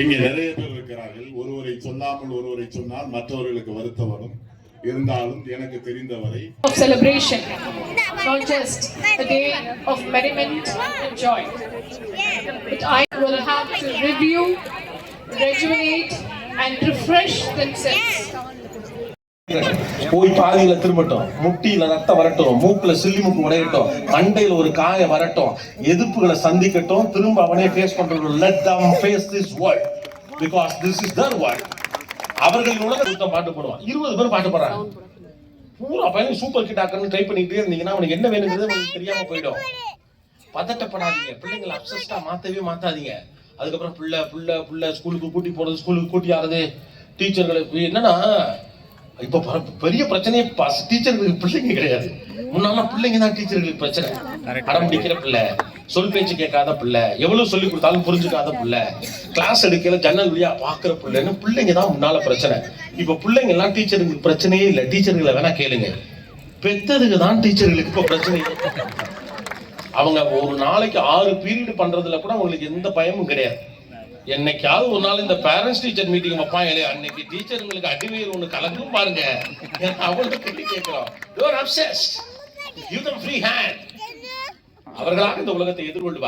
இங்கே நிறைய பேர் இருக்கிறார்கள். ஒருவரை சொல்லாமல் ஒருவரை சொன்னால் மற்றவர்களுக்கு வருத்தம் வரும். இருந்தாலும் எனக்கு தெரிந்தவரை celebration, not just a day of merriment and joy, but I will have to review, rejuvenate and refresh themselves. போய் பாதியில திரும்பட்டும், முட்டியில ரத்தம் வரட்டும், மூக்குல சில்லி மூக்கு உடையட்டும், மண்டையில ஒரு காய வரட்டும், எதிர்ப்புகளை சந்திக்கட்டும், திரும்ப அவனே ஃபேஸ் பண்றது. Let them face this world because this is their world. அவர்கள் உலகத்தை பாட்டு போடுவான். 20 பேர் பாட்டு பாடுறாங்க. பூரா பையன் சூப்பர் ஹிட் ஆக்கணும்னு ட்ரை பண்ணிட்டே இருந்தீங்கன்னா அவனுக்கு என்ன வேணுங்கிறது உங்களுக்கு தெரியாம போயிடும். பதட்டப்படாதீங்க. பிள்ளைங்களை அப்சஸ்டா மாத்தவே மாத்தாதீங்க. அதுக்கப்புறம் புள்ள ஸ்கூலுக்கு கூட்டி போறது, ஸ்கூலுக்கு கூட்டி ஆறது, டீச்சர்களுக்கு என்னன்னா இப்ப பெரிய பிரச்சனையே டீச்சர்களுக்கு பிள்ளைங்க கிடையாது. முன்னால பிள்ளைங்க தான் டீச்சர்களுக்கு பிரச்சனை. அடம் பிடிக்கிற பிள்ளை, சொல் பேச்சு கேட்காத பிள்ளை, எவ்வளவு சொல்லி கொடுத்தாலும் புரிஞ்சுக்காத பிள்ளை, கிளாஸ் எடுக்கல ஜன்னல் வழியா பாக்குற பிள்ளைன்னு பிள்ளைங்க தான் முன்னால பிரச்சனை. இப்ப பிள்ளைங்க எல்லாம் டீச்சருக்கு பிரச்சனையே இல்லை. டீச்சர்களை வேணா கேளுங்க, பெத்ததுக்கு தான் டீச்சர்களுக்கு இப்ப பிரச்சனை. அவங்க ஒரு நாளைக்கு 6 பீரியட் பண்றதுல கூட அவங்களுக்கு எந்த பயமும் கிடையாது. என்னைக்காவது ஒரு நாள் இந்த பேரண்ட்ஸ் டீச்சர் மீட்டிங் வைப்பாங்க இல்லையா, அன்னைக்கு டீச்சருங்களுக்கு அடிமையில் ஒண்ணு கலக்கும் பாருங்க. அவங்களுக்கு கேள்வி கேட்கிறோம். You are obsessed. Give them free hand. அவர்களாக இந்த உலகத்தை எதிர்கொள்வார்.